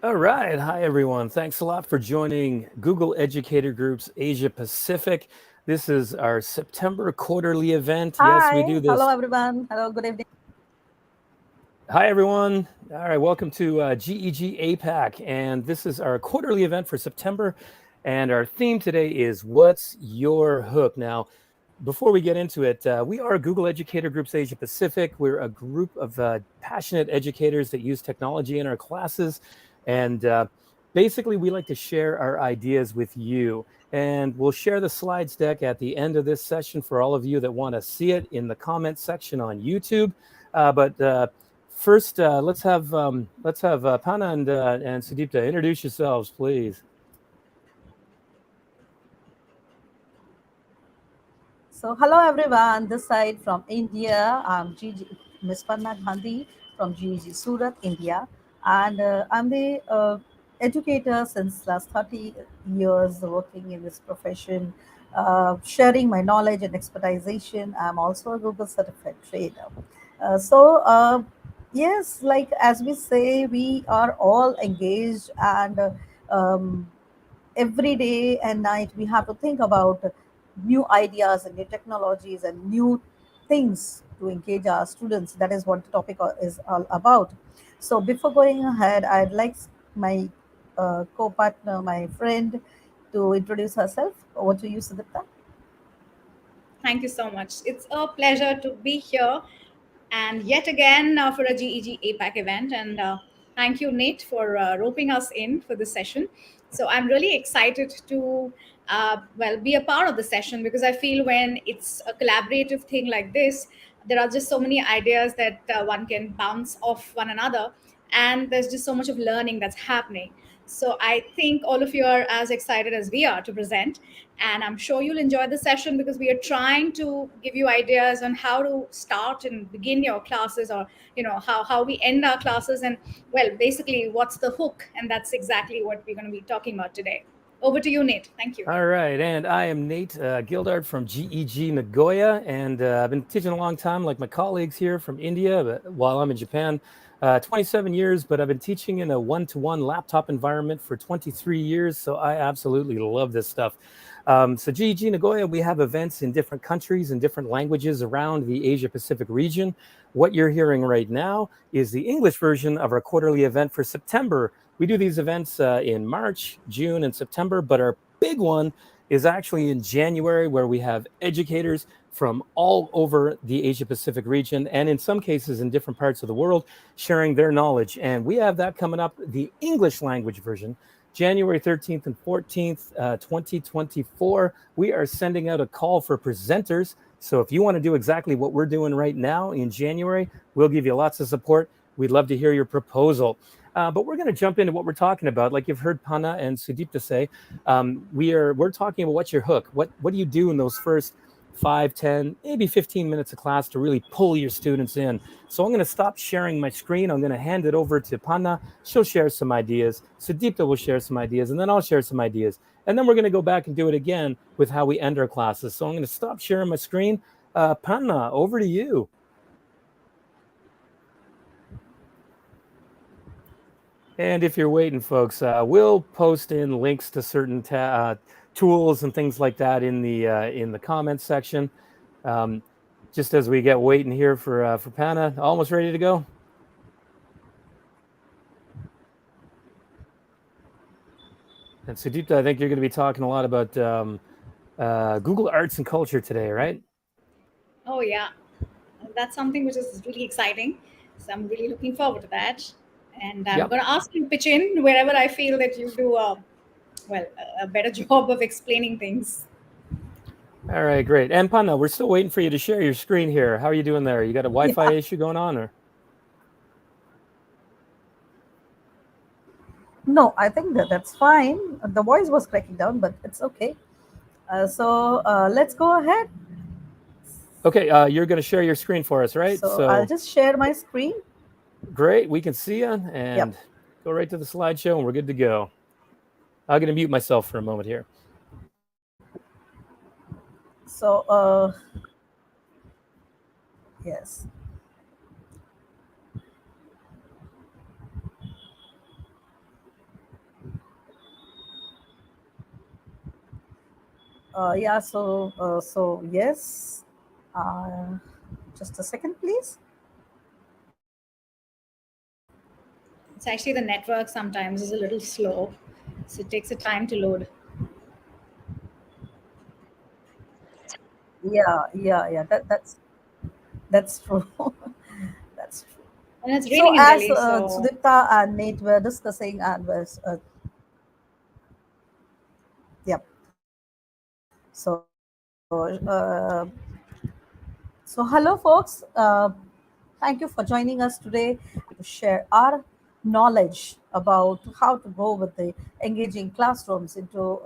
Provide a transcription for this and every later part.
All right. Hi, everyone. Thanks a lot for joining Google Educator Group's Asia Pacific. This is our September quarterly event. Yes, we Hi, do hello this. everyone. Hello, good evening. Hi, everyone. All right. Welcome to GEG APAC. And this is our quarterly event for September. And our theme today is What's Your Hook? Now, before we get into it, we are Google Educator Group's Asia Pacific. We're a group of passionate educators that use technology in our classes. And basically, we like to share our ideas with you. And we'll share the slides deck at the end of this session for all of you that want to see it in the comments section on YouTube. But first, let's have Pana and Sudipta introduce yourselves, please. So, hello everyone. This side from India. I'm GG, Miss Panna Gandhi from GEG Surat, India, and I'm the educator since last 30 years working in this profession, sharing my knowledge and expertization. I'm also a Google certified trainer. So, yes, like as we say, we are all engaged and. Um, every day and night we have to think about new ideas and new technologies and new things to engage our students. That is what the topic is all about. So before going ahead, I'd like my co-partner, my friend, to introduce herself. Over to you, Sudipta. Thank you so much. It's a pleasure to be here and yet again for a GEG APAC event. And thank you, Nate, for roping us in for this session. So I'm really excited to, be a part of the session because I feel when it's a collaborative thing like this, there are just so many ideas that one can bounce off one another. And there's just so much of learning that's happening. So I think all of you are as excited as we are to present. And I'm sure you'll enjoy the session because we are trying to give you ideas on how to start and begin your classes, or how we end our classes, and well, basically what's the hook. And that's exactly what we're going to be talking about today. Over to you, Nate. Thank you. All right, and I am Nate Gildard from GEG Nagoya, and I've been teaching a long time, like my colleagues here from India, but while I'm in Japan. 27 years, but I've been teaching in a one-to-one laptop environment for 23 years, so I absolutely love this stuff. So GEG Nagoya, we have events in different countries and different languages around the Asia Pacific region. What you're hearing right now is the English version of our quarterly event for September. We do these events in March, June, and September, but our big one is actually in January, where we have educators from all over the Asia Pacific region, and in some cases in different parts of the world, sharing their knowledge. And we have that coming up, the English language version, January 13th and 14th, 2024. We are sending out a call for presenters. So if you want to do exactly what we're doing right now in January, we'll give you lots of support. We'd love to hear your proposal. But we're going to jump into what we're talking about. Like you've heard Panna and Sudipta say, we're talking about what's your hook. What do you do in those first 5, 10, maybe 15 minutes of class to really pull your students in? So I'm going to stop sharing my screen. I'm going to hand it over to Panna. She'll share some ideas. Sudipta will share some ideas, and then I'll share some ideas. And then we're going to go back and do it again with how we end our classes. So I'm going to stop sharing my screen. Panna, over to you. And if you're waiting, folks, we'll post in links to certain tools and things like that in the comments section. Just as we get waiting here for Panna, almost ready to go. And Sudipta, I think you're going to be talking a lot about Google Arts and Culture today, right? Oh, yeah. That's something which is really exciting. So I'm really looking forward to that. And I'm Yep. going to ask you to pitch in wherever I feel that you do a better job of explaining things. All right, great. And Panna, we're still waiting for you to share your screen here. How are you doing there? You got a Wi-Fi Yeah. issue going on, or? No, I think that's fine. The voice was cracking down, but it's okay. So let's go ahead. Okay, you're going to share your screen for us, right? So I'll So just share my screen. great, we can see you, Yep. and go right to the slideshow, and we're good to go. I'm going to mute myself for a moment here. So yes. Yeah. So yes. Uh, just a second, please. It's actually the network sometimes is a little slow, so it takes a time to load. Yeah. That's true. That's true. And it's So raining in as Delhi, so Sudipta and Nate were discussing, and was yeah. So hello, folks. Thank you for joining us today to share our knowledge about how to go with the engaging classrooms into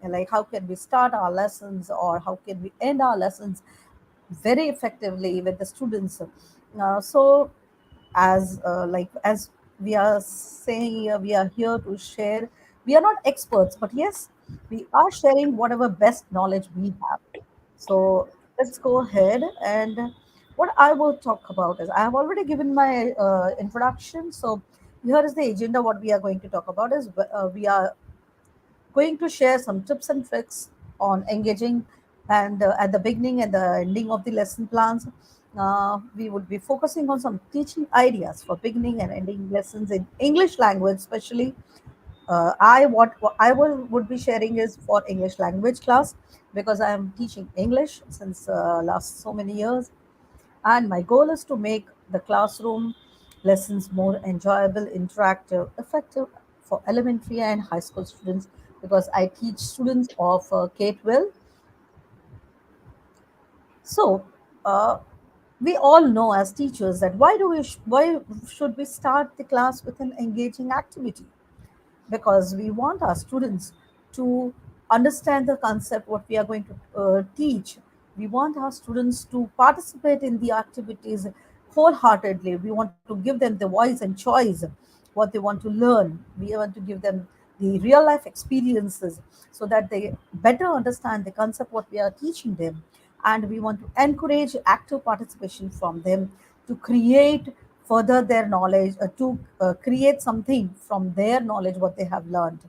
like how can we start our lessons or how can we end our lessons very effectively with the students. So as we are saying here, we are here to share. We are not experts, but yes, we are sharing whatever best knowledge we have. So let's go ahead, and what I will talk about is I have already given my introduction. So here is the agenda. What we are going to talk about is we are going to share some tips and tricks on engaging, and at the beginning and the ending of the lesson plans, we would be focusing on some teaching ideas for beginning and ending lessons in English language, especially. What I would be sharing is for English language class, because I am teaching English since last so many years, and my goal is to make the classroom lessons more enjoyable, interactive, effective for elementary and high school students, because I teach students of K-12. So uh, we all know as teachers that why should we start the class with an engaging activity? Because we want our students to understand the concept what we are going to teach. We want our students to participate in the activities wholeheartedly. We want to give them the voice and choice what they want to learn. We want to give them the real life experiences so that they better understand the concept what we are teaching them, and we want to encourage active participation from them to create further their knowledge, to create something from their knowledge what they have learned.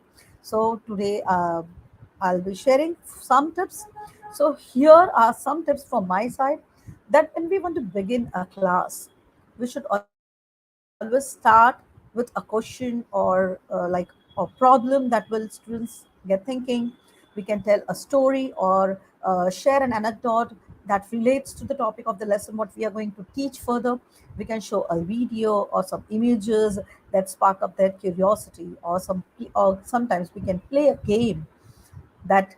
So today I'll be sharing some tips. So here are some tips from my side, that when we want to begin a class, we should always start with a question or like a problem that will students get thinking. We can tell a story or share an anecdote that relates to the topic of the lesson what we are going to teach further. We can show a video or some images that spark up their curiosity, or sometimes we can play a game that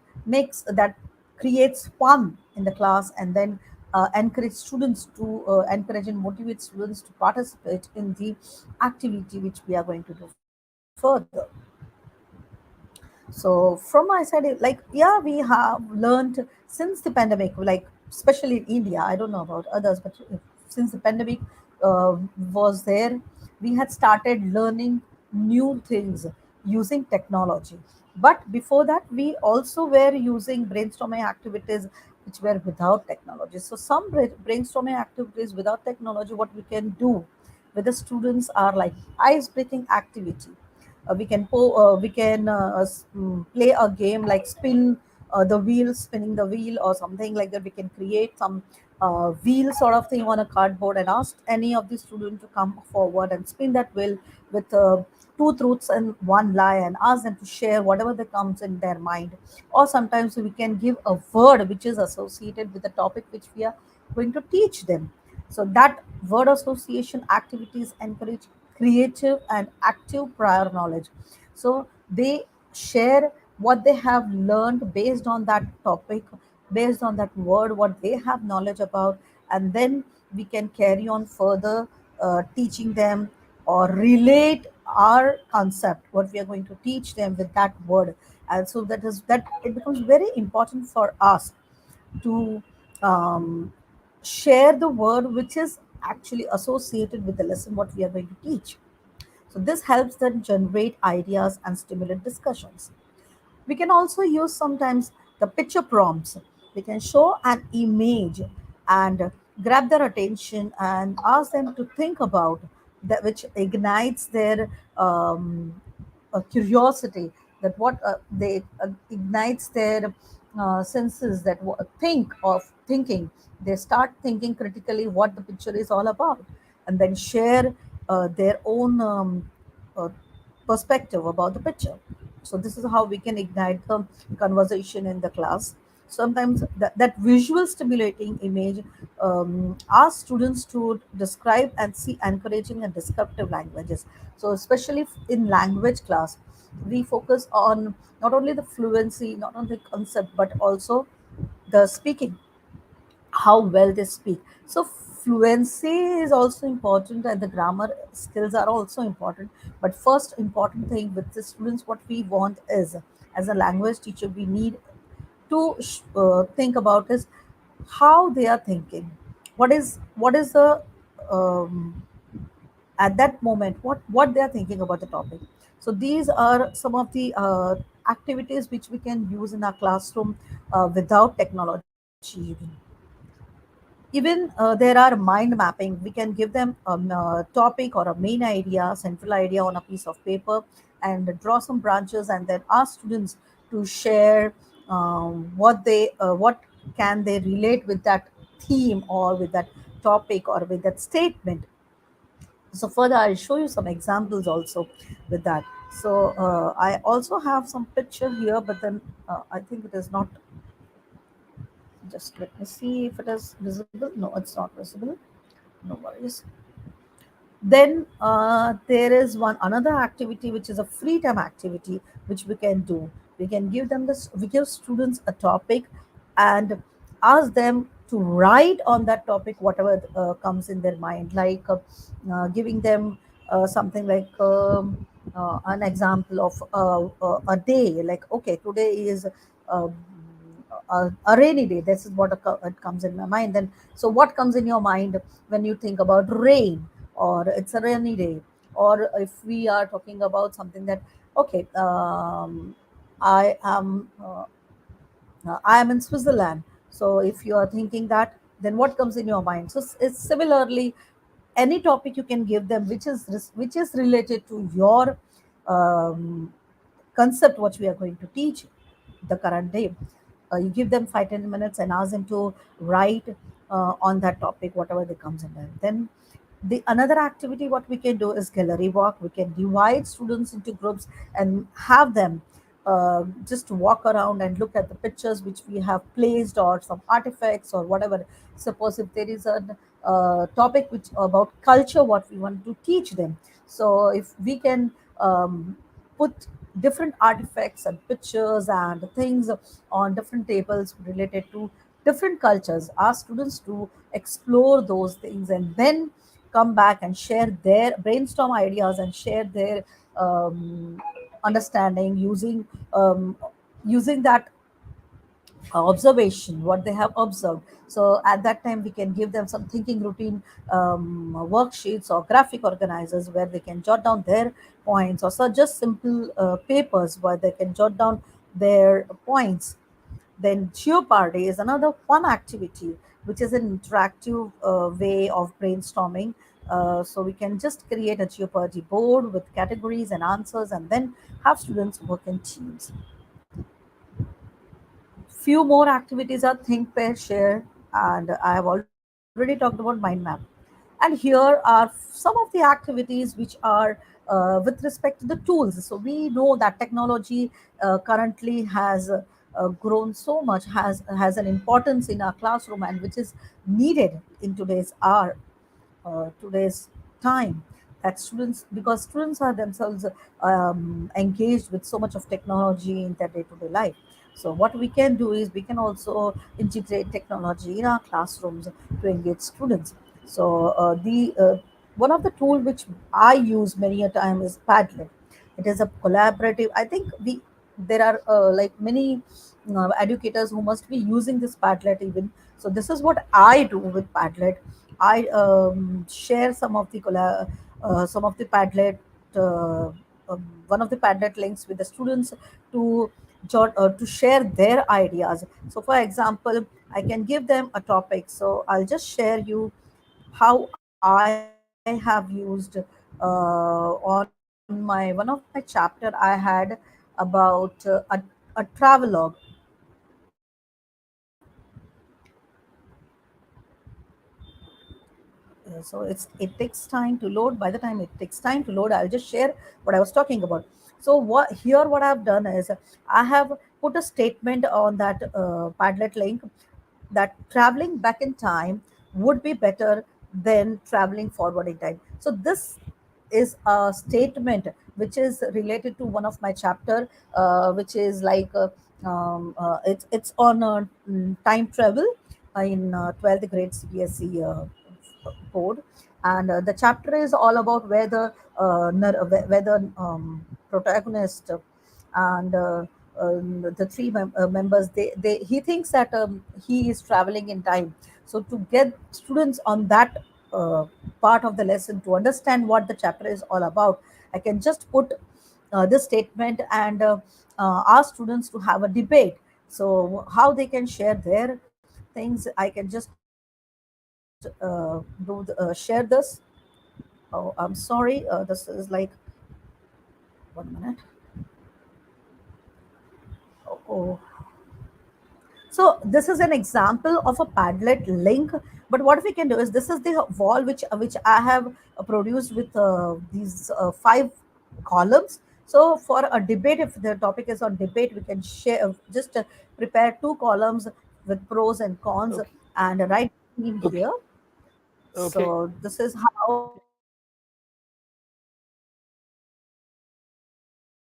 creates fun in the class, and then encourage and motivate students to participate in the activity which we are going to do further. So from my side, yeah, we have learned since the pandemic, like especially in India. I don't know about others, but since the pandemic was there, we had started learning new things using technology. But before that, we also were using brainstorming activities which were without technology. So some brainstorming activities without technology, what we can do with the students are like ice breaking activity. We can play a game like spinning the wheel or something like that. We can create some wheel sort of thing on a cardboard and ask any of the student to come forward and spin that wheel with two truths and one lie, and ask them to share whatever that comes in their mind. Or sometimes we can give a word which is associated with the topic which we are going to teach them. So that word association activities encourage creative and active prior knowledge. So they share what they have learned based on that topic, based on that word, what they have knowledge about, and then we can carry on further teaching them or relate our concept, what we are going to teach them with that word. And so that it becomes very important for us to um, share the word which is actually associated with the lesson what we are going to teach. So this helps them generate ideas and stimulate discussions. We can also use sometimes the picture prompts. We can show an image and grab their attention and ask them to think about that, which ignites their curiosity. That what they ignites their senses that think of thinking. They start thinking critically what the picture is all about, and then share their own uh, perspective about the picture. So this is how we can ignite the conversation in the class. Sometimes that visual stimulating image asks students to describe and see encouraging and descriptive languages. So especially in language class, we focus on not only the fluency, not only the concept, but also the speaking, how well they speak. So fluency is also important, and the grammar skills are also important. But first important thing with the students, what we want is, as a language teacher, we need to think about is how they are thinking. What is the um, at that moment what they are thinking about the topic. So these are some of the activities which we can use in our classroom without technology even. There are mind mapping. We can give them a topic or a main idea, central idea on a piece of paper, and draw some branches, and then ask students to share what can they relate with that theme or with that topic or with that statement. So further, I'll show you some examples also with that. So I also have some picture here, but then I think it is not. Just let me see if it is visible. No, it's not visible. No worries. Then there is one another activity which is a free time activity which we can do. We can give them this. We give students a topic and ask them to write on that topic whatever comes in their mind, like giving them something like an example of a day. Like, okay, today is. um a rainy day. This is what it comes in my mind. Then, so what comes in your mind when you think about rain, or it's a rainy day? Or if we are talking about something that, okay, I am I am in Switzerland. So if you are thinking that, then what comes in your mind? So it's similarly any topic you can give them which is related to your um, concept what we are going to teach the current day. You give them 5-10 minutes and ask them to write on that topic whatever they comes in there. Then the another activity what we can do is gallery walk. We can divide students into groups and have them just walk around and look at the pictures which we have placed, or some artifacts or whatever. Suppose if there is a topic which about culture what we want to teach them, so if we can put different artifacts and pictures and things on different tables related to different cultures, ask students to explore those things and then come back and share their brainstorm ideas and share their understanding using that observation what they have observed. So at that time we can give them some thinking routine worksheets or graphic organizers where they can jot down their points, or so just simple papers where they can jot down their points. Then Geopardy is another fun activity, which is an interactive way of brainstorming. So we can just create a Geopardy board with categories and answers, and then have students work in teams. Few more activities are think, pair, share, and I have already talked about mind map. And here are some of the activities which are with respect to the tools. So we know that technology currently has grown so much, has an importance in our classroom, and which is needed in today's hour, today's time. That students, because students are themselves engaged with so much of technology in their day-to-day life. So what we can do is we can also integrate technology in our classrooms to engage students. So the one of the tool which I use many a time is Padlet. It is a collaborative. I think we there are like many educators who must be using this Padlet even. So this is what I do with Padlet. I share some of the Padlet, uh, one of the Padlet links with the students to to share their ideas. So, for example, I can give them a topic. So I'll just share you how I have used on my one of my chapter I had about a travelogue. so it takes time to load. By the time it takes time to load, I'll just share what I was talking about. So what I've done is I have put a statement on that Padlet link, that traveling back in time would be better than traveling forward in time. So this is a statement which is related to one of my chapter, which is like it's on time travel in 12th grade CBSE code, and the chapter is all about where the protagonist and the three members, they he thinks that he is traveling in time. So to get students on that part of the lesson to understand what the chapter is all about, I can just put this statement and ask students to have a debate. So how they can share their things, I can just share this. Oh, I'm sorry, this is like, 1 minute. Oh, so this is an example of a Padlet link. But what we can do is, this is the wall which I have produced with these 5 columns. So for a debate, if the topic is on debate, we can share just prepare 2 columns with pros and cons Okay. and write in Okay. here. Okay. So this is how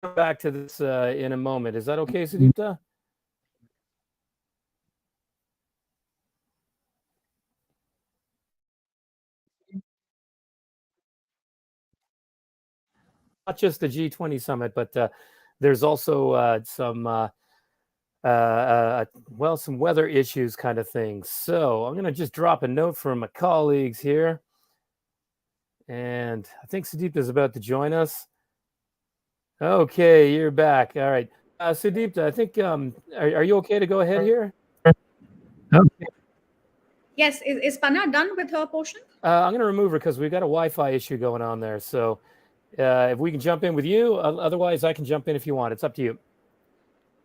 Come back to this in a moment. Is that okay, Sudipta? Not just the G20 summit, but there's also well, some weather issues kind of things. So I'm going to just drop a note from my colleagues here. And I think Sudipta is about to join us. Okay, you're back. All right. Sudipta, I think, are you okay to go ahead here? Okay. Yes, is Panna done with her portion? I'm going to remove her because we've got a Wi-Fi issue going on there. So if we can jump in with you, otherwise I can jump in if you want. It's up to you.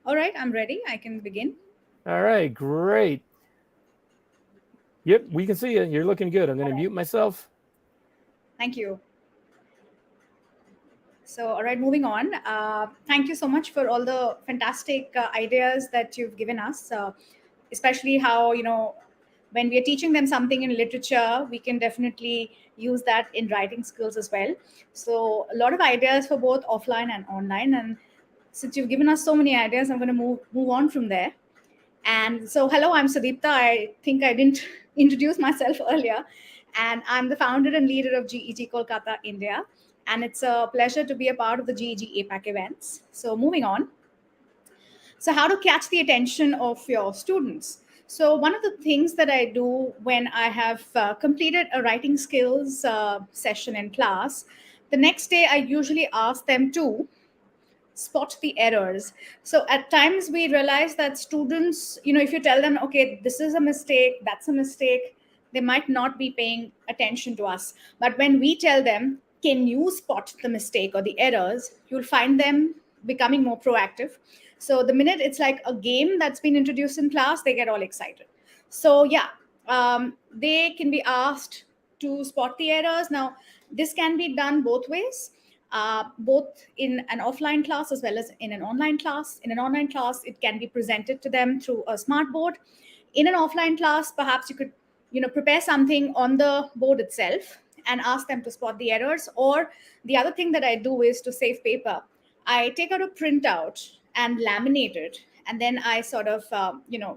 All right, I'm ready. I can begin. All right, great. Yep, we can see you. You're looking good. I'm going to mute myself. Thank you. So, all right, moving on. Thank you so much for all the fantastic ideas that you've given us, especially how, when we are teaching them something in literature, we can definitely use that in writing skills as well. So, a lot of ideas for both offline and online. And since you've given us so many ideas, I'm going to move on from there. And so, hello, I'm Sudipta. I think I didn't introduce myself earlier. And I'm the founder and leader of GEG Kolkata, India. And it's a pleasure to be a part of the GEG APAC events. So, moving on. So, how to catch the attention of your students? So, one of the things that I do when I have completed a writing skills session in class, the next day I usually ask them to spot the errors. So at times we realize that students, if you tell them, okay, this is a mistake, that's a mistake, they might not be paying attention to us. But when we tell them, can you spot the mistake or the errors, you'll find them becoming more proactive. So the minute it's like a game that's been introduced in class, they get all excited. So yeah, they can be asked to spot the errors. Now this can be done both ways, both in an offline class as well as in an online class. In an online class, it can be presented to them through a smart board. In an offline class, perhaps you could, prepare something on the board itself and ask them to spot the errors. Or the other thing that I do is to save paper. I take out a printout and laminate it, and then I sort of,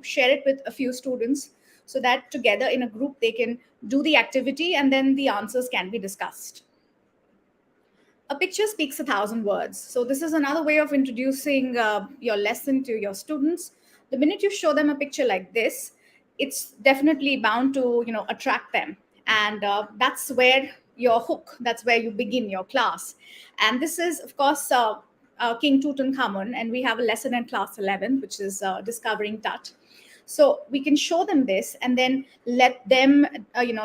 share it with a few students so that together in a group they can do the activity and then the answers can be discussed. A picture speaks 1,000 words. So this is another way of introducing your lesson to your students. The minute you show them a picture like this, it's definitely bound to attract them, and that's where your hook. That's where you begin your class. And this is, of course, King Tutankhamun, and we have a lesson in class 11, which is discovering Tut. So we can show them this and then let them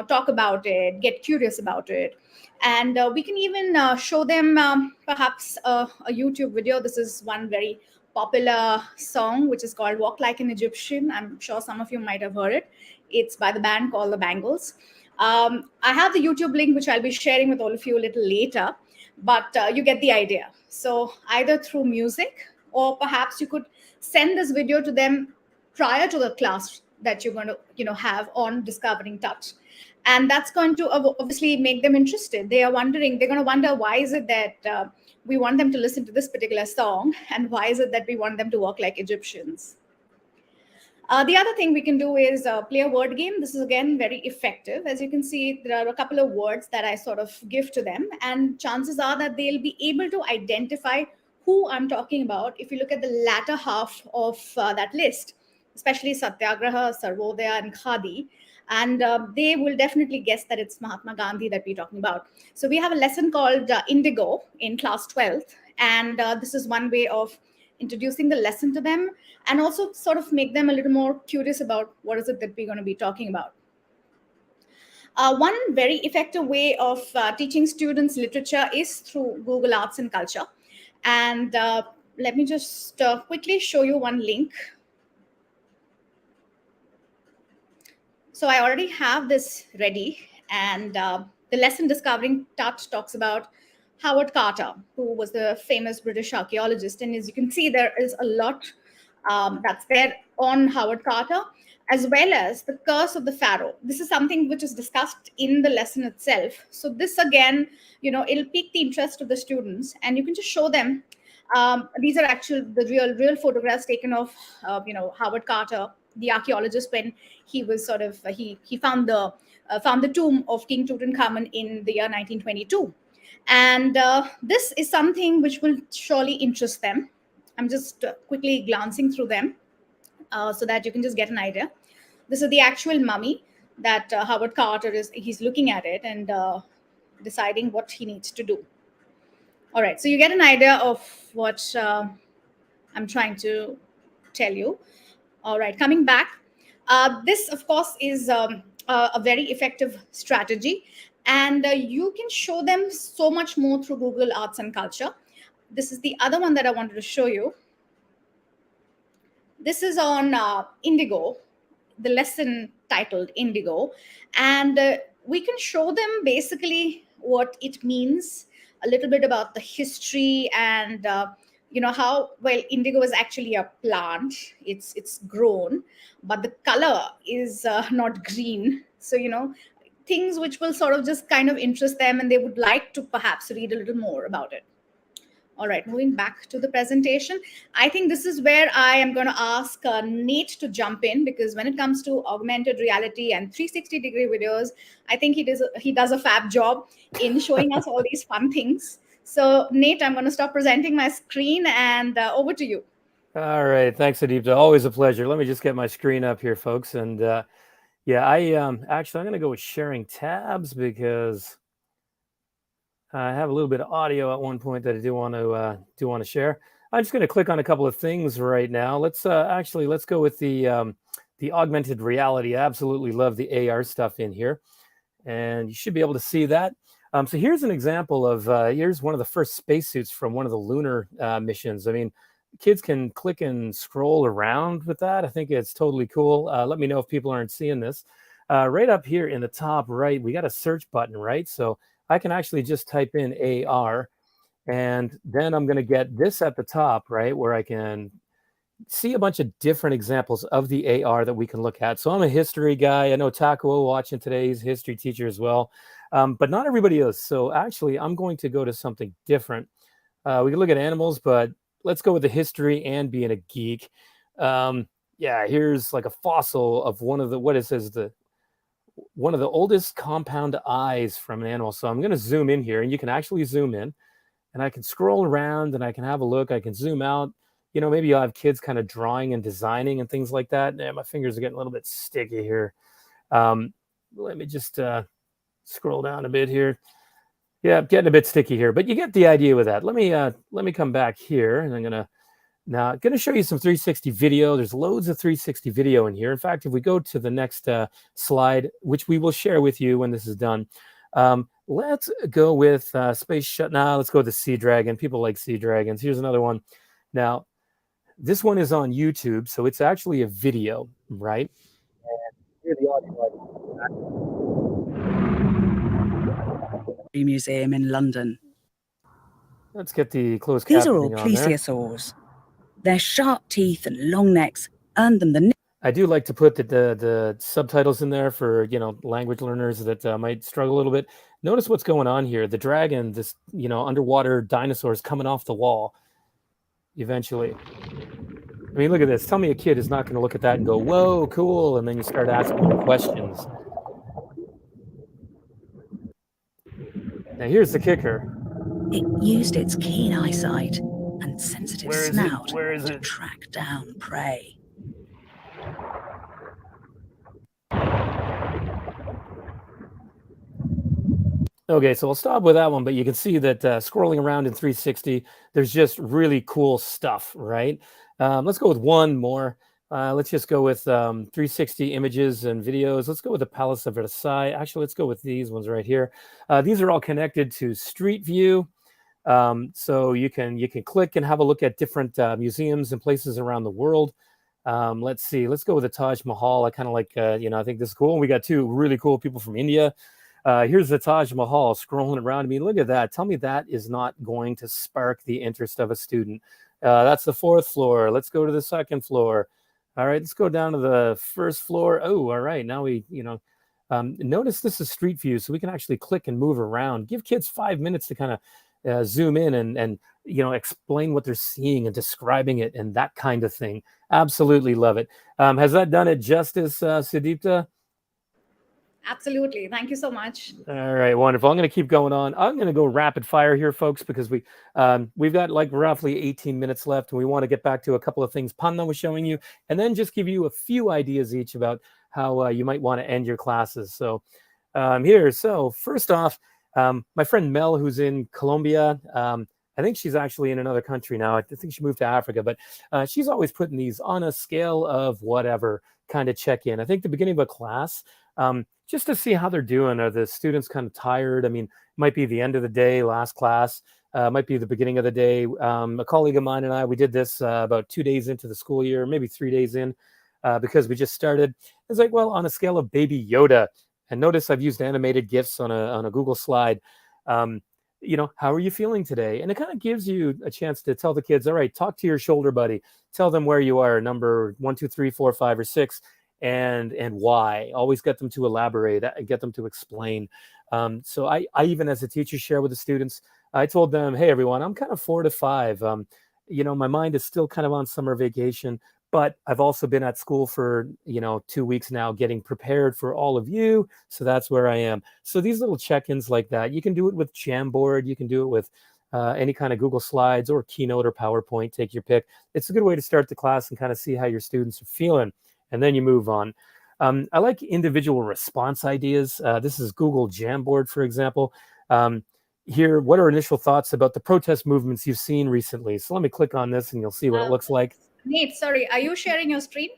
talk about it, get curious about it. And we can even show them perhaps a YouTube video. This is one very popular song which is called Walk Like an Egyptian. I'm sure some of you might have heard it. It's by the band called the Bangles. I have the YouTube link, which I'll be sharing with all of you a little later, but you get the idea. So either through music, or perhaps you could send this video to them prior to the class that you're going to have on discovering touch, and that's going to obviously make them interested. They're going to wonder, why is it that we want them to listen to this particular song, and why is it that we want them to walk like Egyptians? The other thing we can do is play a word game. This is again very effective. As you can see, there are a couple of words that I sort of give to them, and chances are that they'll be able to identify who I'm talking about if you look at the latter half of that list, especially Satyagraha, Sarvodaya, and Khadi. And they will definitely guess that it's Mahatma Gandhi that we're talking about. So we have a lesson called Indigo in class 12th, and this is one way of introducing the lesson to them, and also sort of make them a little more curious about what is it that we're going to be talking about. One very effective way of teaching students literature is through Google Arts and Culture. And let me just quickly show you one link. So I already have this ready, and the lesson Discovering Touch talks about Howard Carter, who was the famous British archaeologist. And as you can see, there is a lot that's there on Howard Carter, as well as the curse of the pharaoh. This is something which is discussed in the lesson itself. So this again, it'll pique the interest of the students, and you can just show them. These are the real photographs taken of Howard Carter, the archaeologist, when he was sort of he found the tomb of King Tutankhamun in the year 1922. And this is something which will surely interest them. I'm just quickly glancing through them so that you can just get an idea. This is the actual mummy that Howard Carter he's looking at it and deciding what he needs to do. All right, so you get an idea of what I'm trying to tell you. All right, coming back. This, of course, is a very effective strategy, and you can show them so much more through Google Arts and Culture. This is the other one that I wanted to show you. This is on Indigo, the lesson titled Indigo, and we can show them basically what it means, a little bit about the history, and how well indigo is actually a plant. It's grown, but the color is not green. So things which will sort of just kind of interest them, and they would like to perhaps read a little more about it. All right, moving back to the presentation. I think this is where I am going to ask Nate to jump in, because when it comes to augmented reality and 360-degree videos, I think he does a fab job in showing us all these fun things. So Nate, I'm going to stop presenting my screen, and over to you. All right, thanks, Adipta. Always a pleasure. Let me just get my screen up here, folks. And yeah, actually I'm going to go with sharing tabs, because I have a little bit of audio at one point that I do want to share. I'm just going to click on a couple of things right now. Let's go with the augmented reality. I absolutely love the AR stuff in here, and you should be able to see that. So here's an example of here's one of the first spacesuits from one of the lunar missions. I mean, kids can click and scroll around with that. I think it's totally cool. Let me know if people aren't seeing this. Right up here in the top right, we got a search button, right? So I can actually just type in AR, and then I'm going to get this at the top, right, where I can see a bunch of different examples of the AR that we can look at. So I'm a history guy. I know Takuo watching today, he's a history teacher as well, but not everybody is. So actually, I'm going to go to something different. We can look at animals, but let's go with the history and being a geek. Yeah, here's like a fossil of one of the one of the oldest compound eyes from an animal. So I'm going to zoom in here, and you can actually zoom in, and I can scroll around, and I can have a look. I can zoom out. Maybe you'll have kids kind of drawing and designing and things like that. My fingers are getting a little bit sticky here. Let me just scroll down a bit here. Yeah, getting a bit sticky here, but you get the idea with that. Let me come back here, and I'm going to show you some 360 video. There's loads of 360 video in here. In fact, if we go to the next slide, which we will share with you when this is done, let's go with Space Shuttle. Now, let's go with the Sea Dragon. People like Sea Dragons. Here's another one. Now, this one is on YouTube, so it's actually a video, right? And here the audio. Museum in London. Let's get the closed These are all captioning on there. plesiosaurs. Their sharp teeth and long necks earned them the I do like to put the subtitles in there for, language learners that might struggle a little bit. Notice what's going on here. The dragon, this, underwater dinosaurs coming off the wall eventually. I mean, look at this. Tell me a kid is not going to look at that and go, whoa, cool. And then you start asking them questions. Now, here's the kicker. It used its keen eyesight and sensitive snout to it? track down prey. Okay, so I'll stop with that one, but you can see that scrolling around in 360, there's just really cool stuff, right? Let's go with one more. Let's just go with 360 images and videos. Let's go with the Palace of Versailles. Actually, let's go with these ones right here. These are all connected to Street View. So you can click and have a look at different museums and places around the world. Let's see. Let's go with the Taj Mahal. I kind of like, I think this is cool. We got two really cool people from India. Here's the Taj Mahal scrolling around. I mean, look at that. Tell me that is not going to spark the interest of a student. That's the 4th floor. Let's go to the 2nd floor. All right, let's go down to the 1st floor. Oh, all right. Now we, notice this is Street View, so we can actually click and move around. Give kids 5 minutes to kind of zoom in and explain what they're seeing and describing it and that kind of thing. Absolutely love it. Has that done it justice, Sudipta? Absolutely. Thank you so much. All right, wonderful. I'm going to keep going on. I'm going to go rapid fire here, folks, because we've got like roughly 18 minutes left, and we want to get back to a couple of things Panna was showing you, and then just give you a few ideas each about how you might want to end your classes. So here, so first off, my friend Mel, who's in Colombia, I think she's actually in another country now. I think she moved to Africa, but she's always putting these on a scale of whatever kind of check in. I think the beginning of a class, just to see how they're doing. Are the students kind of tired? I mean, it might be the end of the day, last class, might be the beginning of the day. A colleague of mine and I, we did this about 2 days into the school year, maybe 3 days in, because we just started. It's like, well, on a scale of Baby Yoda, and notice I've used animated GIFs on a Google slide. How are you feeling today? And it kind of gives you a chance to tell the kids, all right, talk to your shoulder buddy. Tell them where you are, number 1, 2, 3, 4, 5, or 6. And why. Always get them to elaborate, get them to explain. So I even as a teacher share with the students, I told them, hey, everyone, I'm kind of 4 to 5. My mind is still kind of on summer vacation, but I've also been at school for, 2 weeks now getting prepared for all of you. So that's where I am. So these little check-ins like that, you can do it with Jamboard. You can do it with any kind of Google Slides or Keynote or PowerPoint, take your pick. It's a good way to start the class and kind of see how your students are feeling. And then you move on. I like individual response ideas. This is Google Jamboard, for example. Here, what are initial thoughts about the protest movements you've seen recently? So let me click on this and you'll see what it looks like. Nate, sorry, are you sharing your screen?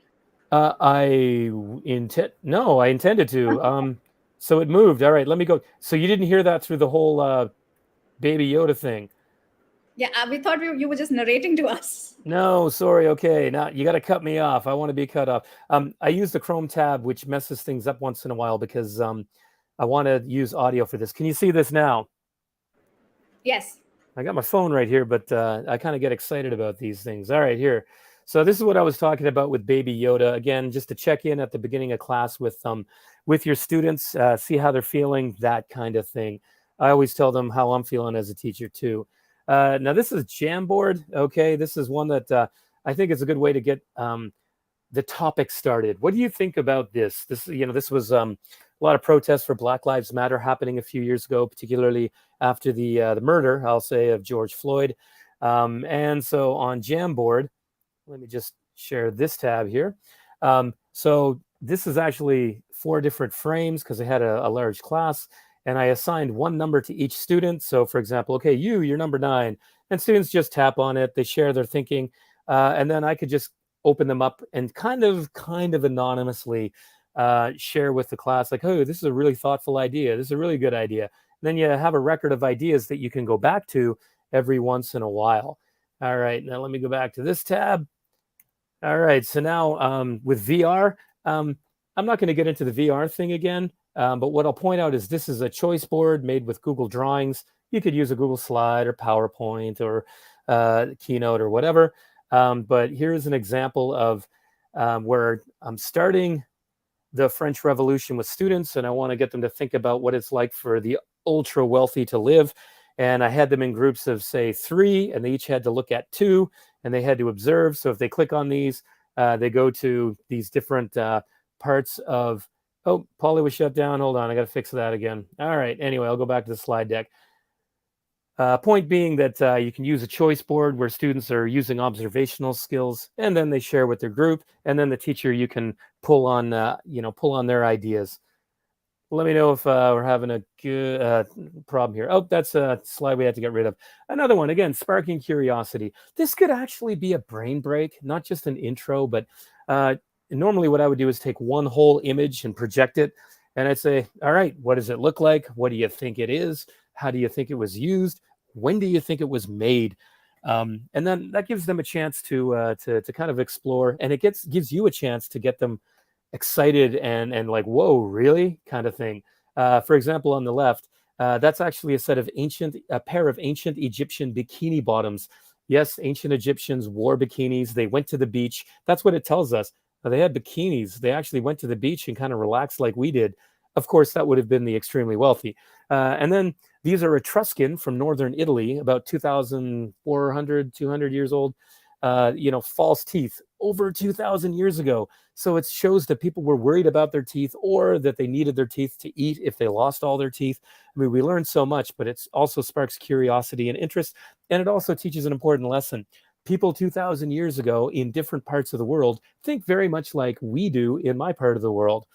I intended to. So it moved. All right, let me go. So you didn't hear that through the whole Baby Yoda thing? Yeah, we thought you were just narrating to us. No, sorry. Okay, now you got to cut me off. I want to be cut off. I use the Chrome tab, which messes things up once in a while because I want to use audio for this. Can you see this now? Yes. I got my phone right here, but I kind of get excited about these things. All right, here. So this is what I was talking about with Baby Yoda. Again, just to check in at the beginning of class with your students, see how they're feeling, that kind of thing. I always tell them how I'm feeling as a teacher too. Now this is Jamboard. Okay, this is one that I think is a good way to get the topic started. What do you think about this? This was a lot of protests for Black Lives Matter happening a few years ago, particularly after the murder, I'll say, of George Floyd. And so on Jamboard, let me just share this tab here. So this is actually 4 different frames because I had a large class. And I assigned one number to each student. So for example, okay, you're number 9. And students just tap on it. They share their thinking. And then I could just open them up and kind of anonymously share with the class, like, oh, this is a really thoughtful idea. This is a really good idea. And then you have a record of ideas that you can go back to every once in a while. All right, now let me go back to this tab. All right, so now with VR, I'm not going to get into the VR thing again. But what I'll point out is this is a choice board made with Google Drawings. You could use a Google Slide or PowerPoint or Keynote or whatever. But here's an example of where I'm starting the French Revolution with students, and I want to get them to think about what it's like for the ultra wealthy to live. And I had them in groups of, say, 3, and they each had to look at 2, and they had to observe. So if they click on these, they go to these different parts of, oh, Polly was shut down. Hold on, I got to fix that again. All right, anyway, I'll go back to the slide deck. Point being that you can use a choice board where students are using observational skills, and then they share with their group, and then the teacher, you can pull on their ideas. Let me know if we're having a good problem here. Oh, that's a slide we had to get rid of. Another one, again, sparking curiosity. This could actually be a brain break, not just an intro, but normally what I would do is take one whole image and project it. And I'd say, all right, what does it look like? What do you think it is? How do you think it was used? When do you think it was made? And then that gives them a chance to kind of explore, and it gives you a chance to get them excited and like, whoa, really, kind of thing. For example, on the left, that's actually a pair of ancient Egyptian bikini bottoms. Yes, ancient Egyptians wore bikinis. They went to the beach. That's what it tells us. They had bikinis. They actually went to the beach and kind of relaxed like we did. Of course, that would have been the extremely wealthy. And then these are Etruscan from northern Italy, about 2,400, 200 years old. False teeth over 2,000 years ago. So it shows that people were worried about their teeth, or that they needed their teeth to eat if they lost all their teeth. I mean, we learned so much, but it also sparks curiosity and interest. And it also teaches an important lesson. People 2,000 years ago in different parts of the world think very much like we do in my part of the world.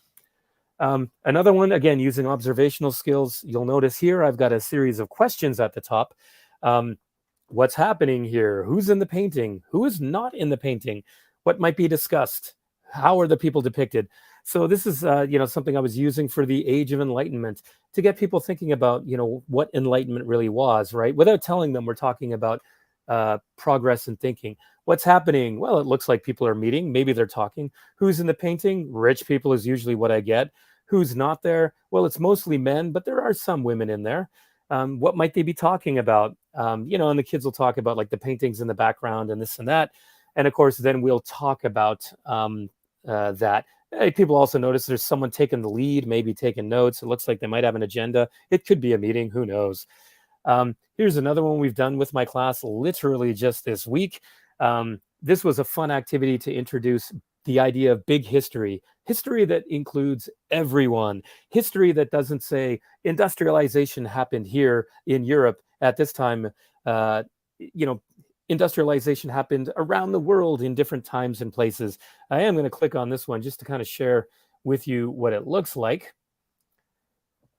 Another one, again, using observational skills. You'll notice here I've got a series of questions at the top. What's happening here? Who's in the painting? Who is not in the painting? What might be discussed? How are the people depicted? So this is something I was using for the Age of Enlightenment to get people thinking about what enlightenment really was, right? Without telling them we're talking about progress in thinking. What's happening? Well, it looks like people are meeting. Maybe they're talking. Who's in the painting? Rich people is usually what I get. Who's not there? Well, it's mostly men, but there are some women in there. What might they be talking about? And the kids will talk about like the paintings in the background and this and that. And of course, then we'll talk about that. People also notice there's someone taking the lead, maybe taking notes. It looks like they might have an agenda. It could be a meeting. Who knows? Here's another one we've done with my class literally just this week. This was a fun activity to introduce the idea of big history that includes everyone, history that doesn't say industrialization happened here in Europe at this time. Industrialization happened around the world in different times and places. I am going to click on this one just to kind of share with you what it looks like.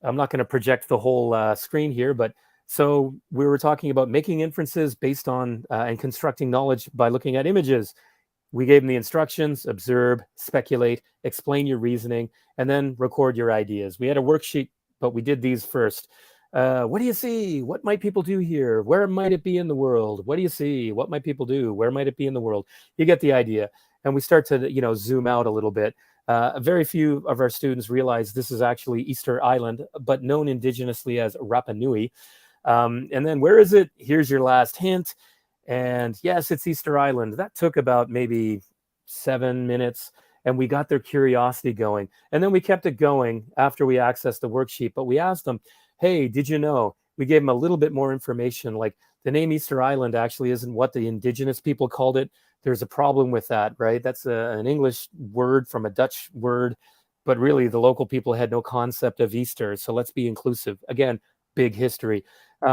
I'm not going to project the whole screen here, but so we were talking about making inferences based on and constructing knowledge by looking at images. We gave them the instructions: observe, speculate, explain your reasoning, and then record your ideas. We had a worksheet, but we did these first. What do you see? What might people do here? Where might it be in the world? What do you see? What might people do? Where might it be in the world? You get the idea. And we start to, zoom out a little bit. Very few of our students realize this is actually Easter Island, but known indigenously as Rapa Nui. And then where is it? Here's your last hint. And yes, it's Easter Island. That took about maybe 7 minutes, and we got their curiosity going. And then we kept it going after we accessed the worksheet. But we asked them, hey, did you know? We gave them a little bit more information, like the name Easter Island actually isn't what the indigenous people called it. There's a problem with that, right? That's an English word from a Dutch word, but really the local people had no concept of Easter. So let's be inclusive. Again, big history.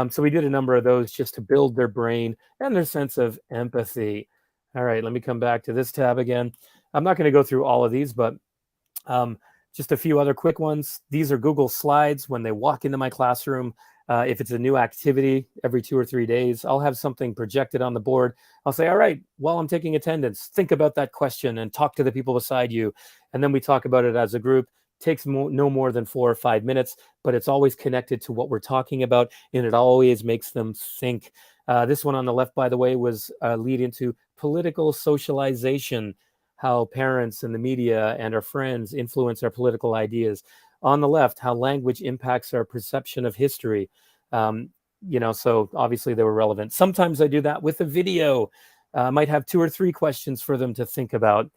So we did a number of those just to build their brain and their sense of empathy. All right, let me come back to this tab again. I'm not going to go through all of these, but just a few other quick ones. These are Google Slides. When they walk into my classroom, if it's a new activity every 2 or 3 days, I'll have something projected on the board. I'll say, all right, while I'm taking attendance, think about that question and talk to the people beside you. And then we talk about it as a group. Takes no more than 4 or 5 minutes, but it's always connected to what we're talking about, and it always makes them think. This one on the left, by the way, was a lead into political socialization, how parents and the media and our friends influence our political ideas. on the left, how language impacts our perception of history. So obviously they were relevant. Sometimes I do that with a video. Might have 2 or 3 questions for them to think about.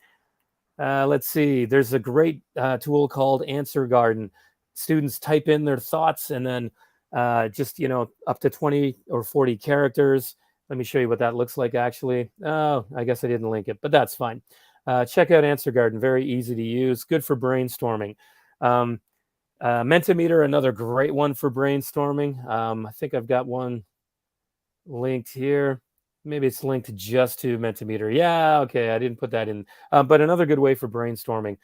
Let's see, there's a great tool called Answer Garden. Students type in their thoughts and then just, up to 20 or 40 characters. Let me show you what that looks like, actually. Oh, I guess I didn't link it, but that's fine. Check out Answer Garden, very easy to use, good for brainstorming. Mentimeter, another great one for brainstorming. I think I've got one linked here. Maybe it's linked just to Mentimeter. Yeah, okay, I didn't put that in. But another good way for brainstorming.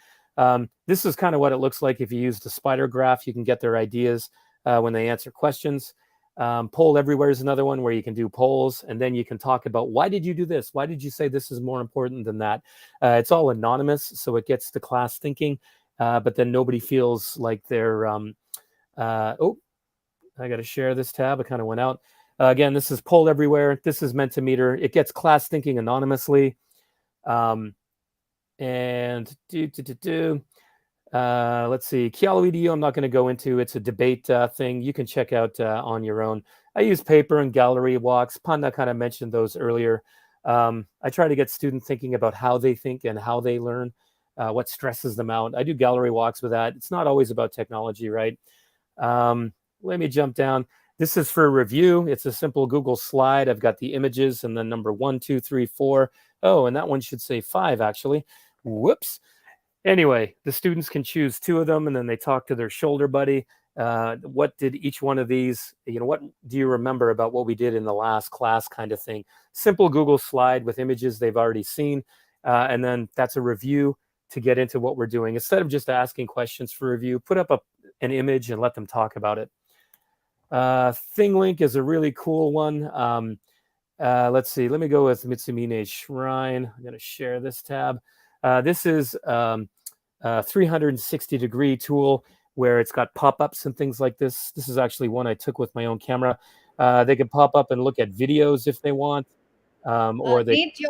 This is kind of what it looks like if you use the spider graph. You can get their ideas when they answer questions. Poll Everywhere is another one where you can do polls, and then you can talk about, why did you do this? Why did you say this is more important than that? It's all anonymous, so it gets the class thinking, but then nobody feels like they're, I got to share this tab. I kind of went out. Again, this is Poll Everywhere. This is Mentimeter. It gets class thinking anonymously. And let's see, Kialo EDU, I'm not going to go into. It's a debate thing you can check out on your own. I use paper and gallery walks. Panda kind of mentioned those earlier. I try to get students thinking about how they think and how they learn, what stresses them out. I do gallery walks with that. It's not always about technology, right? Let me jump down. This is for review. It's a simple Google slide. I've got the images and then number 1, 2, 3, 4. Oh, and that one should say 5, actually. Whoops. Anyway, the students can choose 2 of them, and then they talk to their shoulder buddy. What did each one of these, what do you remember about what we did in the last class, kind of thing? Simple Google slide with images they've already seen. And then that's a review to get into what we're doing. Instead of just asking questions for review, put up an image and let them talk about it. ThingLink is a really cool one. Let's see, let me go with Mitsumine Shrine. I'm going to share this tab. This is a 360-degree tool where it's got pop-ups and things like this. This is actually one I took with my own camera. They can pop up and look at videos if they want. Or they. Nate,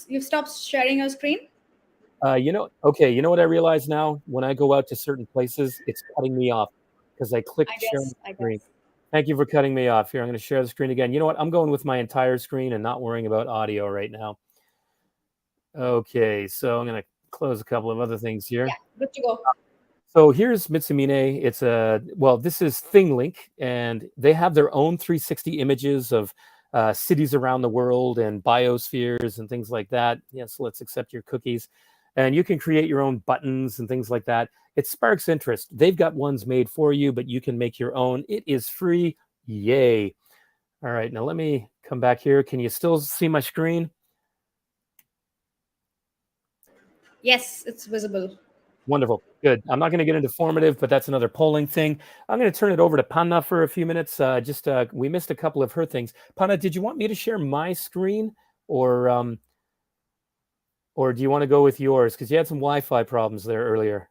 you've stopped sharing your screen? You know what I realize now? When I go out to certain places, it's cutting me off because I clicked share screen. Thank you for cutting me off. Here, I'm going to share the screen again. You know what? I'm going with my entire screen and not worrying about audio right now. Okay, so I'm going to close a couple of other things here. Yeah, good to go. So here's Mitsumine. This is ThingLink, and they have their own 360 images of cities around the world and biospheres and things like that. Yes, let's accept your cookies. And you can create your own buttons and things like that. It sparks interest. They've got ones made for you, but you can make your own. It is free. Yay. All right, now let me come back here. Can you still see my screen? Yes, it's visible. Wonderful. Good. I'm not going to get into formative, but that's another polling thing. I'm going to turn it over to Panna for a few minutes. We missed a couple of her things. Panna, did you want me to share my screen or do you want to go with yours? Because you had some Wi-Fi problems there earlier.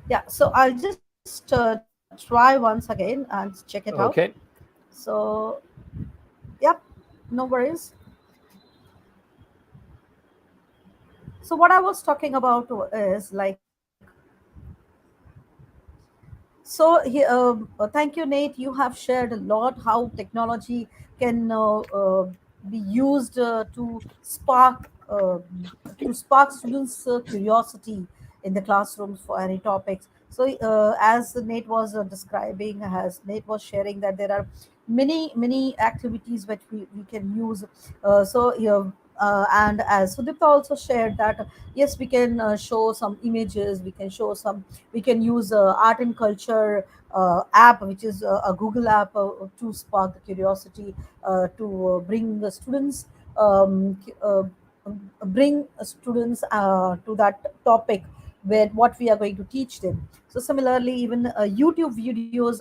Yeah, so I'll just try once again and check it out. Okay. So, yep, no worries. So what I was talking about is like, so thank you, Nate. You have shared a lot how technology can be used to spark students' curiosity in the classrooms for any topics. So as Nate was describing, as Nate was sharing, that there are many activities that we can use. And as Sudipta also shared that yes, we can show some images, we can use art and culture app, which is a Google app to spark the curiosity, to bring the students to that topic where what we are going to teach them. So similarly, even YouTube videos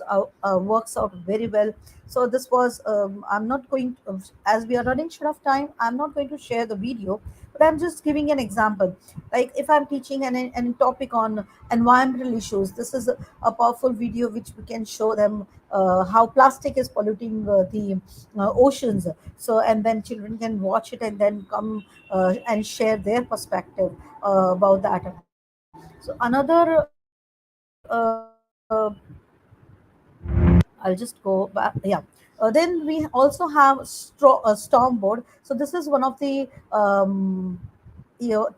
works out very well. So this was I'm not going to, as we are running short of time, I'm not going to share the video, but I'm just giving an example. Like if I'm teaching an topic on environmental issues, this is a powerful video which we can show them how plastic is polluting the oceans. So and then children can watch it and then come and share their perspective about that. So another I'll just go back. Yeah. Then we also have Stormboard. So this is one of the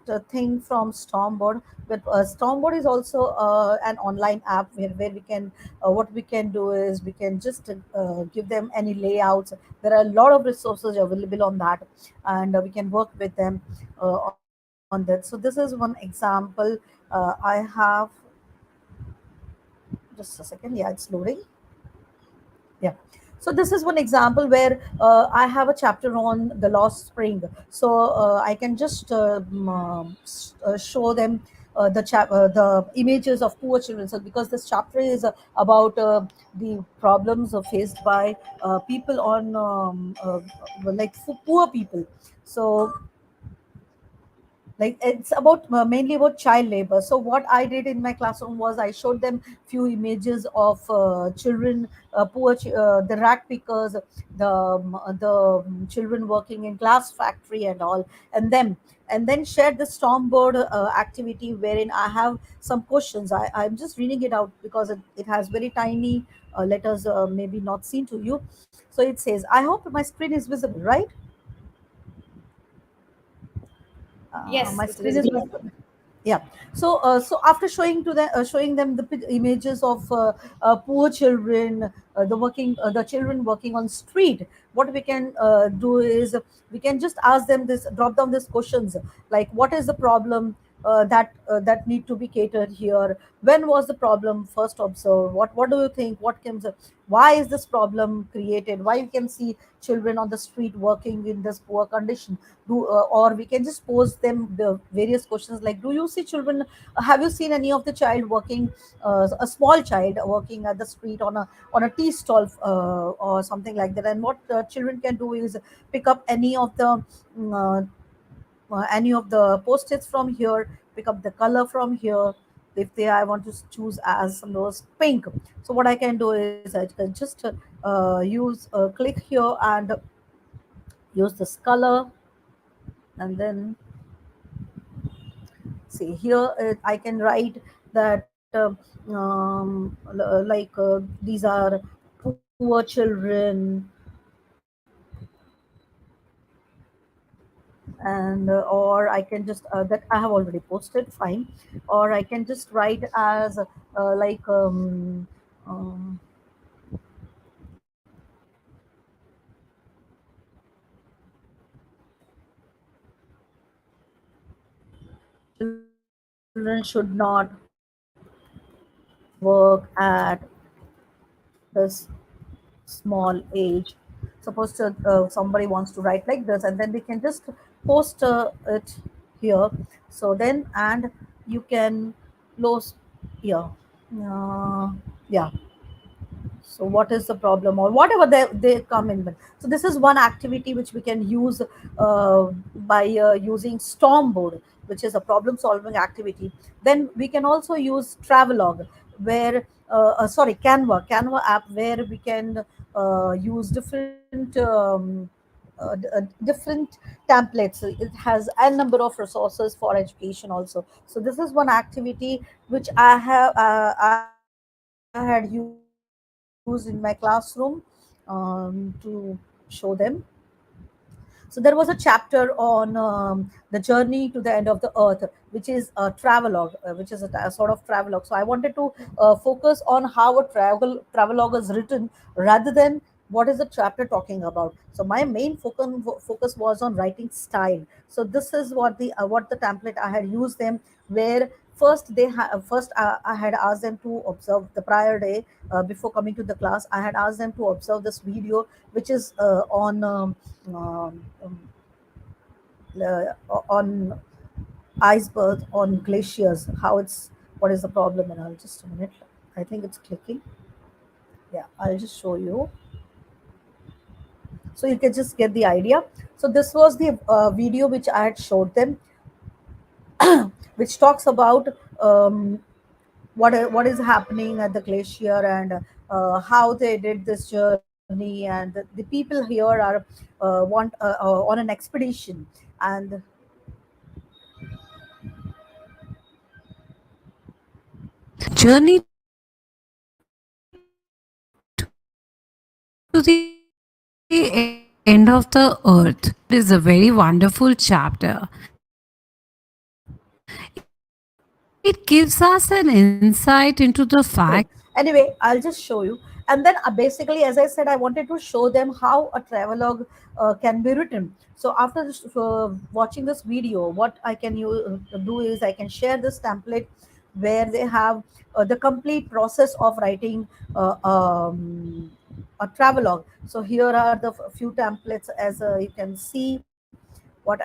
the thing from Stormboard. But Stormboard is also an online app where we can what we can do is we can just give them any layouts. There are a lot of resources available on that, and we can work with them on that. So this is one example. I have just a second. Yeah, it's loading. Yeah. So this is one example where I have a chapter on the lost spring. So I can just show them the images of poor children. So because this chapter is about the problems faced by people on like poor people. So like it's about mainly about child labor. So what I did in my classroom was I showed them few images of children, the rack pickers, the children working in glass factory and all, and then shared the stormboard activity wherein I have some questions. I'm just reading it out because it has very tiny letters, maybe not seen to you. So it says, I hope my screen is visible, right? Yes, My it's screen is visible. visible. Yeah. So so after showing them the images of poor children, the children working on street, what we can do is we can just ask them this, drop down these questions, like what is the problem that need to be catered here, when was the problem first observed, what do you think, what comes, why is this problem created, why you can see children on the street working in this poor condition. Or we can just pose them the various questions like, do you see children, have you seen any of the child working, a small child working at the street on a tea stall, or something like that. And what children can do is pick up mm, any of the post-its from here, pick up the color from here. If they I want to choose as some those pink, so what I can do is I can just use click here and use this color, and then see here I can write that like these are poor children, and or I can just that I have already posted, fine. Or I can just write as like um, children should not work at this small age. Suppose somebody wants to write like this, and then they can just post it here. So then, and you can close here. Uh, yeah. So what is the problem or whatever they come in with. So this is one activity which we can use by using Stormboard, which is a problem solving activity. Then we can also use Travelog, where sorry, Canva app, where we can use different templates. So it has a number of resources for education also. So this is one activity which I had used in my classroom to show them. So there was a chapter on the journey to the end of the earth, which is a travelogue, which is a sort of travelogue. So I wanted to focus on how a travelogue is written rather than what is the chapter talking about. So my main focus was on writing style. So this is what the template I had used them, where first I had asked them to observe the prior day before coming to the class. I had asked them to observe this video, which is um, um, on iceberg, on glaciers, how it's, what is the problem. And I'll just a minute, I think it's clicking. Yeah, I'll just show you. So you can just get the idea. So this was the video which I had showed them, which talks about what is happening at the glacier, and how they did this journey, and the people here are on an expedition. And Journey to the end of the earth is a very wonderful chapter. It gives us an insight into the fact great. Anyway, I'll just show you. And then basically, as I said, I wanted to show them how a travelogue can be written. So after watching this video, what I can do is I can share this template where they have the complete process of writing a travelogue. So here are the few templates, as you can see what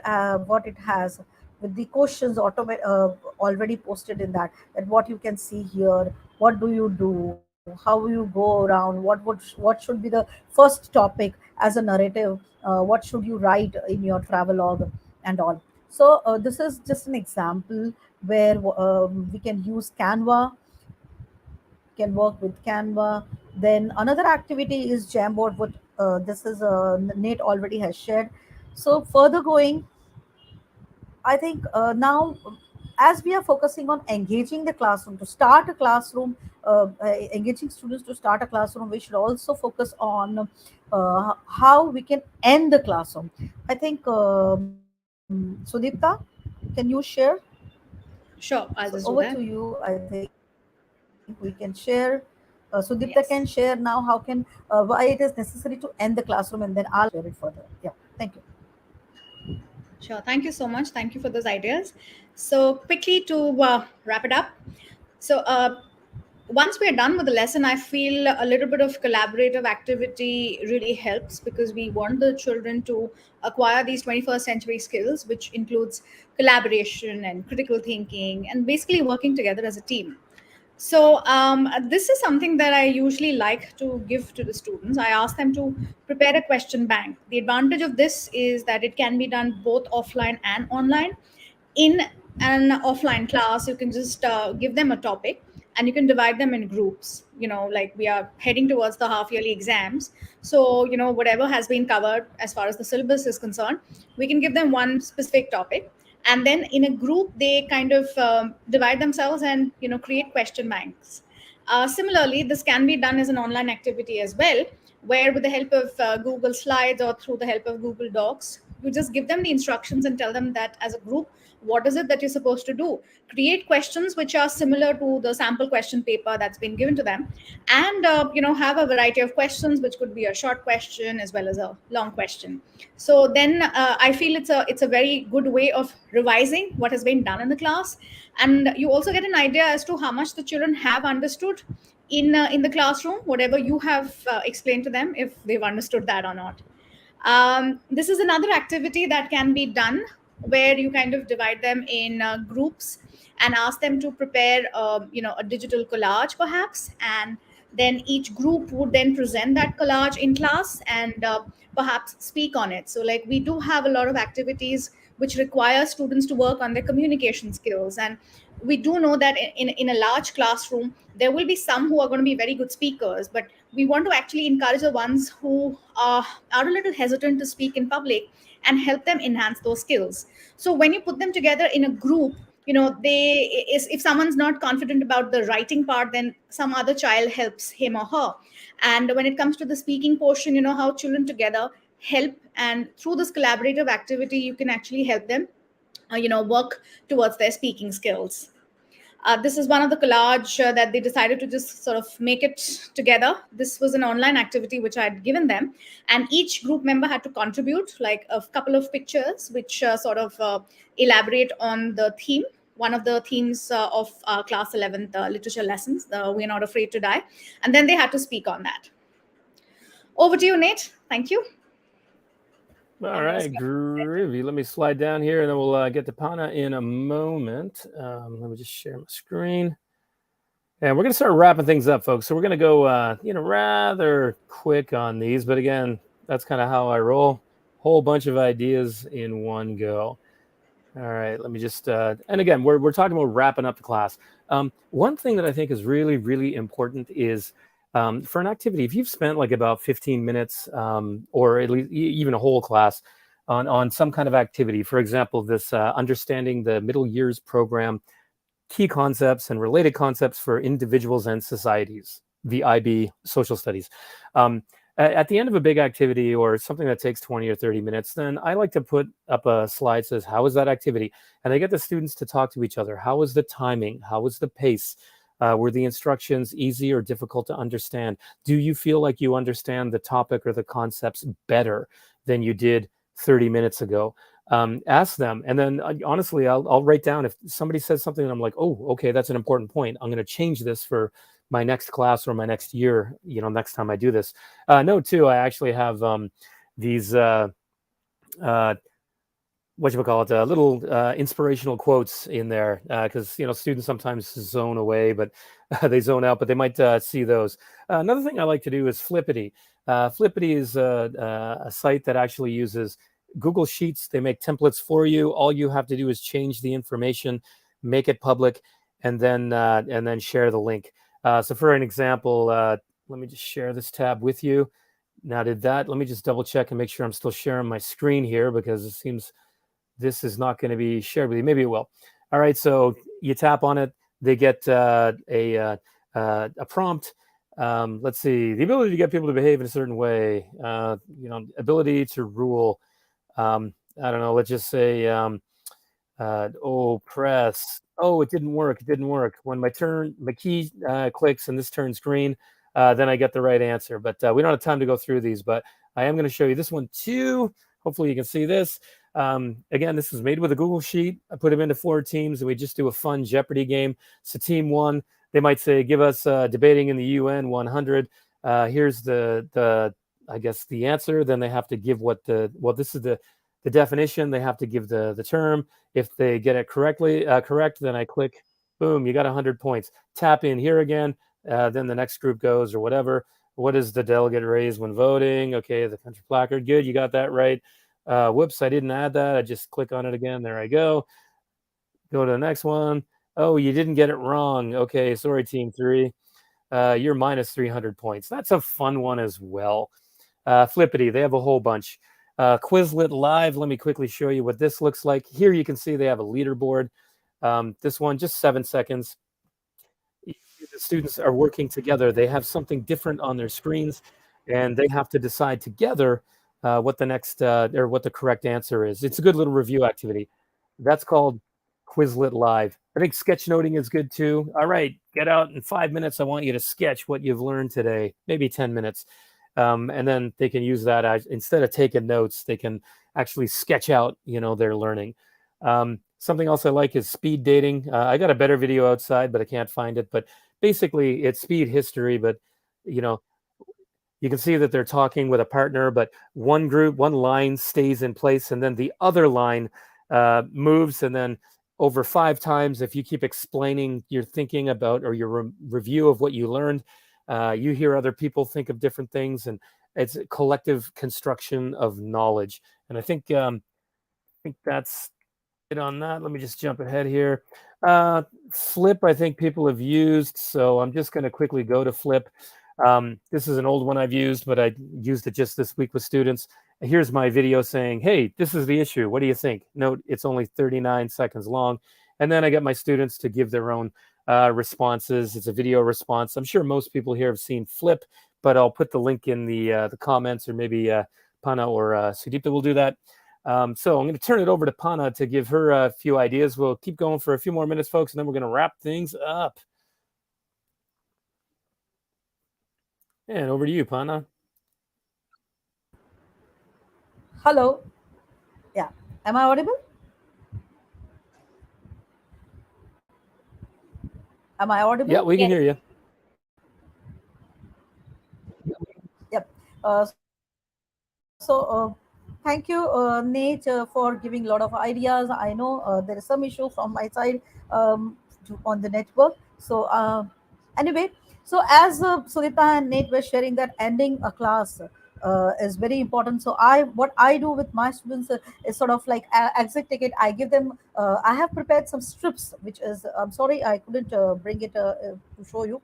it has, with the questions already posted in that, and what you can see here. What do you do? How you go around? What should be the first topic as a narrative? What should you write in your travelogue and all? So this is just an example where we can use Canva, can work with Canva. Then another activity is Jamboard. What this is Nate already has shared. So further going, I think now, as we are focusing on engaging the classroom to start a classroom, engaging students to start a classroom, we should also focus on how we can end the classroom. I think, Sudipta, can you share? Sure, So I'll over just do to that. you. I think we can share. Sudipta can share now how can why it is necessary to end the classroom, and then I'll share it further. Yeah, thank you. Sure. Thank you so much. Thank you for those ideas. So, quickly to wrap it up. So, once we're done with the lesson, I feel a little bit of collaborative activity really helps, because we want the children to acquire these 21st century skills, which includes collaboration and critical thinking and basically working together as a team. So, this is something that I usually like to give to the students. I ask them to prepare a question bank. The advantage of this is that it can be done both offline and online. In an offline class, you can just give them a topic, and you can divide them in groups. Like we are heading towards the half yearly exams. So, whatever has been covered as far as the syllabus is concerned, we can give them one specific topic, and then in a group they kind of divide themselves and create question banks. Similarly, this can be done as an online activity as well, where with the help of Google Slides or through the help of Google Docs, you just give them the instructions and tell them that as a group, what is it that you're supposed to do? Create questions which are similar to the sample question paper that's been given to them, and have a variety of questions, which could be a short question as well as a long question. So then I feel it's a very good way of revising what has been done in the class, and you also get an idea as to how much the children have understood in the classroom, whatever you have explained to them, if they've understood that or not. This is another activity that can be done, where you kind of divide them in groups and ask them to prepare a digital collage perhaps, and then each group would then present that collage in class and perhaps speak on it. So like we do have a lot of activities which require students to work on their communication skills, and we do know that in a large classroom there will be some who are going to be very good speakers, but we want to actually encourage the ones who are a little hesitant to speak in public and help them enhance those skills. So when you put them together in a group, if someone's not confident about the writing part, then some other child helps him or her. And when it comes to the speaking portion, how children together help, and through this collaborative activity you can actually help them work towards their speaking skills. This is one of the collage that they decided to just sort of make it together. This was an online activity which I had given them, and each group member had to contribute like a couple of pictures which sort of elaborate on the theme. One of the themes of class 11th literature lessons, the We're Not Afraid to Die, and then they had to speak on that. Over to you, Nate. Thank you. All right, groovy. Let me slide down here, and then we'll get to Pana in a moment. Let me just share my screen. And we're going to start wrapping things up, folks. So we're going to go, rather quick on these. But again, That's kind of how I roll. Whole bunch of ideas in one go. All right, let me just, and again, we're talking about wrapping up the class. One thing that I think is really, really important is for an activity, if you've spent like about 15 minutes or at least even a whole class on some kind of activity, for example, this understanding the middle years program, key concepts and related concepts for individuals and societies, the IB social studies. At the end of a big activity or something that takes 20 or 30 minutes, then I like to put up a slide that says, how was that activity? And I get the students to talk to each other. How was the timing? How was the pace? Were the instructions easy or difficult to understand? Do you feel like you understand the topic or the concepts better than you did 30 minutes ago? Ask them. And then honestly, I'll write down if somebody says something and I'm like, oh, okay, that's an important point. I'm going to change this for my next class or my next year, next time I do this. No, too, I actually have these, little inspirational quotes in there because, students sometimes zone away, but they zone out, but they might see those. Another thing I like to do is Flippity. Flippity is a site that actually uses Google Sheets. They make templates for you. All you have to do is change the information, make it public, and then share the link. So for an example, let me just share this tab with you. Now let me just double check and make sure I'm still sharing my screen here because it seems this is not going to be shared with you. Maybe it will. All right, so you tap on it. They get a prompt. Let's see, the ability to get people to behave in a certain way, ability to rule. I don't know, let's just say, press. Oh, it didn't work. It didn't work. When my key clicks and this turns green, then I get the right answer. But we don't have time to go through these, but I am going to show you this one too. Hopefully you can see this. Again, this is made with a Google Sheet. I put them into 4 teams and we just do a fun Jeopardy game. So team 1, they might say, give us debating in the UN 100. Here's the I guess the answer. Then they have to give this is the definition. They have to give the term. If they get it correct, then I click, boom, you got 100 points. Tap in here again. Then the next group goes or whatever. What is the delegate raise when voting? Okay, the country placard. Good, you got that right. Whoops, I didn't add that. I just click on it again. There I go. Go to the next one. Oh, you didn't get it wrong. Okay, sorry, team 3. You're minus 300 points. That's a fun one as well. Flippity, they have a whole bunch. Quizlet Live, let me quickly show you what this looks like. Here you can see they have a leaderboard. This one, just 7 seconds. The students are working together. They have something different on their screens, and they have to decide together what the next or what the correct answer is. It's a good little review activity. That's called Quizlet Live. I think sketchnoting is good too. All right, get out in 5 minutes. I want you to sketch what you've learned today, maybe 10 minutes. And then they can use that as, instead of taking notes, they can actually sketch out, their learning. Something else I like is speed dating. I got a better video outside, but I can't find it. But basically, it's speed history. But, you can see that they're talking with a partner, but one line stays in place, and then the other line moves. And then over 5 times, if you keep explaining your thinking about or your review of what you learned, you hear other people think of different things, and it's a collective construction of knowledge. And I think that's it on that. Let me just jump ahead here. Flip, I think people have used, so I'm just going to quickly go to Flip. This is an old one I've used, but I used it just this week with students. Here's my video saying, hey, this is the issue. What do you think? Note, it's only 39 seconds long. And then I get my students to give their own responses. It's a video response. I'm sure most people here have seen Flip, but I'll put the link in the comments, or maybe Pana or Sudipta will do that. So I'm going to turn it over to Pana to give her a few ideas. We'll keep going for a few more minutes, folks, and then we're going to wrap things up. And over to you, Pana. Hello. Yeah. Am I audible? Am I audible? Yeah, we can hear you. Yep. So thank you, Nate, for giving a lot of ideas. I know there is some issue from my side on the network. So anyway, so as Sudipta and Nate were sharing that ending a class, is very important. So what I do with my students is sort of like exit ticket. I give them. I have prepared some strips, which is, I'm sorry I couldn't bring it to show you.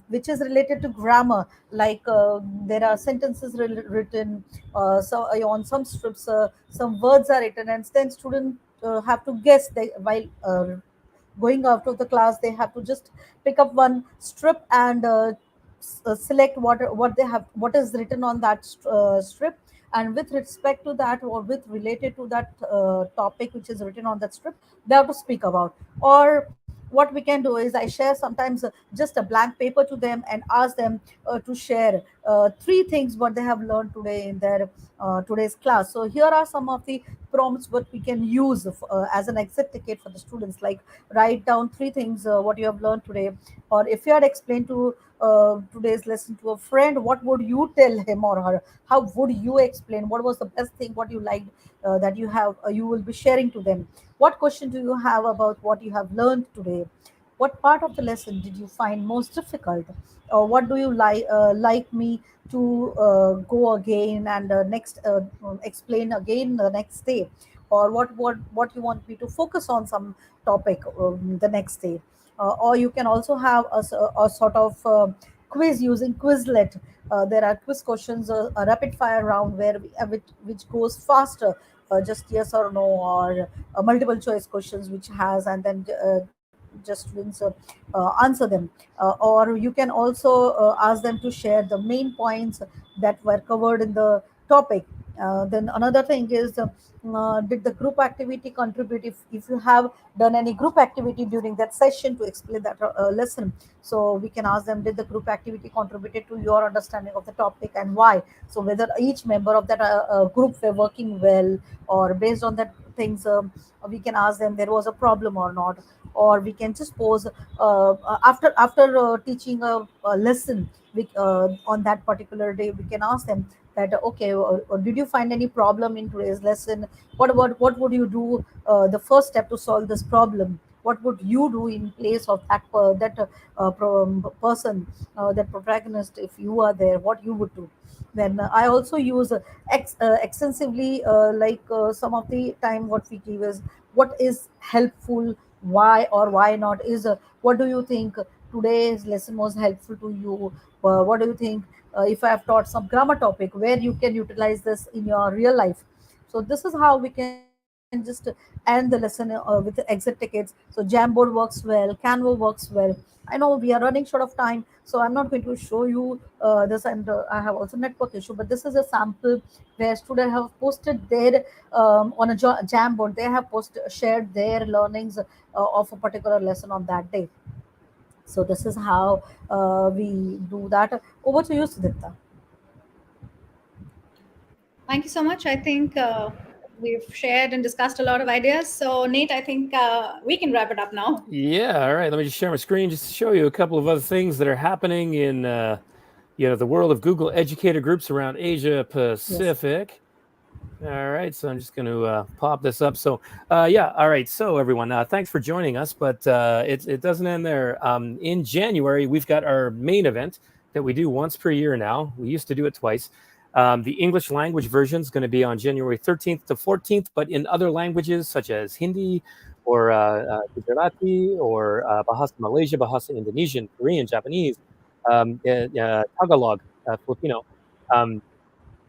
Which is related to grammar, like there are sentences written, so on some strips some words are written, and then students have to guess they while going out of the class. They have to just pick up one strip and select what they have, what is written on that strip, and with respect to that or with related to that topic which is written on that strip, they have to speak about. Or what we can do is I share sometimes just a blank paper to them and ask them to share three things what they have learned today in their today's class. So here are some of the prompts what we can use as an exit ticket for the students, like write down three things what you have learned today. Or if you had explained to today's lesson to a friend, what would you tell him or her? How would you explain what was the best thing what you liked that you have you will be sharing to them? What question do you have about what you have learned today? What part of the lesson did you find most difficult? Or what do you like me to go again and next explain again the next day? Or what you want me to focus on some topic the next day? Or you can also have a sort of quiz using Quizlet. There are quiz questions, a rapid fire round where which goes faster, just yes or no, or multiple choice questions which has, and then just students answer them. Or you can also ask them to share the main points that were covered in the topic. Then another thing is, did the group activity contribute? If you have done any group activity during that session to explain that lesson, so we can ask them, did the group activity contributed to your understanding of the topic and why? So whether each member of that group were working well, or based on that things, we can ask them there was a problem or not. Or we can just pose after teaching a lesson on that particular day, we can ask them that okay, or did you find any problem in today's lesson? What would you do, the first step to solve this problem? What would you do in place of that person, that protagonist? If you are there, what you would do? Then I also use extensively, like some of the time what we give is what is helpful, why or why not is what do you think today's lesson was helpful to you? What do you think if I have taught some grammar topic where you can utilize this in your real life? So this is how we can just end the lesson with the exit tickets. So Jamboard works well, Canva works well. I know we are running short of time, so I'm not going to show you this, and I have also network issue, but this is a sample where students have posted their on a Jamboard. They have shared their learnings of a particular lesson on that day. So this is how we do that. Over to you, Sudipta. Thank you so much. I think we've shared and discussed a lot of ideas. So, Nate, I think we can wrap it up now. Yeah, all right. Let me just share my screen just to show you a couple of other things that are happening in the world of Google educator groups around Asia Pacific. All right, so I'm just going to pop this up. So, yeah, all right. So, everyone, thanks for joining us, but it doesn't end there. In January, we've got our main event that we do once per year now. We used to do it twice. The English language version is going to be on January 13th to 14th, but in other languages such as Hindi or Gujarati or Bahasa Malaysia, Bahasa Indonesian, Korean, Japanese, Tagalog, Filipino.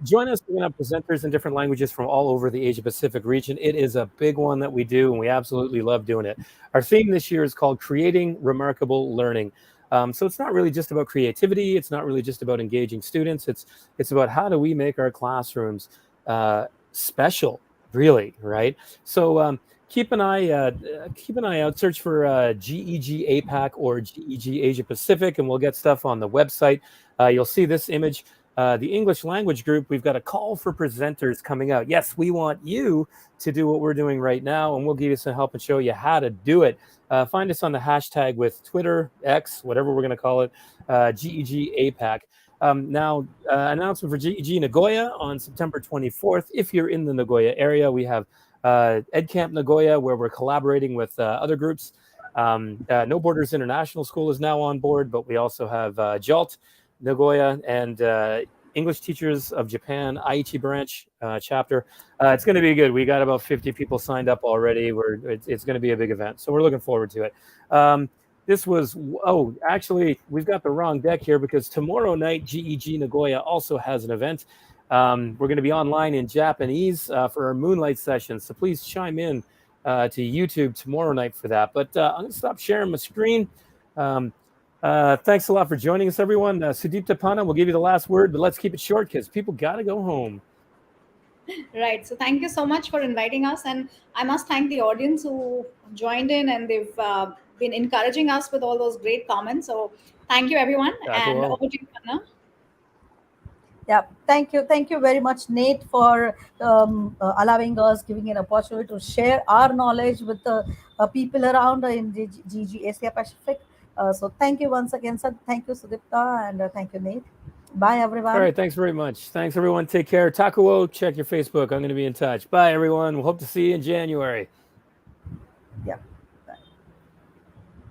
Join us. We're going to have presenters in different languages from all over the Asia Pacific region. It is a big one that we do, and we absolutely love doing it. Our theme this year is called Creating Remarkable Learning. So it's not really just about creativity. It's not really just about engaging students. It's about how do we make our classrooms special, really, right? So keep an eye out. Search for GEG APAC or GEG Asia Pacific, and we'll get stuff on the website. You'll see this image. The English language group, we've got a call for presenters coming out. Yes, we want you to do what we're doing right now, and we'll give you some help and show you how to do it. Find us on the hashtag with Twitter, X, whatever we're going to call it, GEG APAC. Now, announcement for GEG Nagoya on September 24th. If you're in the Nagoya area, we have EdCamp Nagoya, where we're collaborating with other groups. No Borders International School is now on board, but we also have JALT Nagoya, and English Teachers of Japan Aichi branch chapter. It's going to be good. We got about 50 people signed up already. It's going to be a big event, so we're looking forward to it. This was, oh, actually, we've got the wrong deck here because tomorrow night, GEG Nagoya also has an event. We're going to be online in Japanese for our Moonlight session, so please chime in to YouTube tomorrow night for that. But I'm going to stop sharing my screen. Thanks a lot for joining us, everyone. Sudipta Panna will give you the last word, but let's keep it short because people got to go home. Right. So thank you so much for inviting us. And I must thank the audience who joined in, and they've been encouraging us with all those great comments. So thank you, everyone. And Cool. over to you, Panna. Yeah, thank you very much, Nate, for allowing us, giving an opportunity to share our knowledge with the people around in GG Asia Pacific. So thank you once again, sir. Thank you, Sudipta, and thank you, Nate. Bye, everyone. All right, thanks very much. Thanks, everyone. Take care. Takuo, check your Facebook. I'm going to be in touch. Bye, everyone. We'll hope to see you in January. Yeah.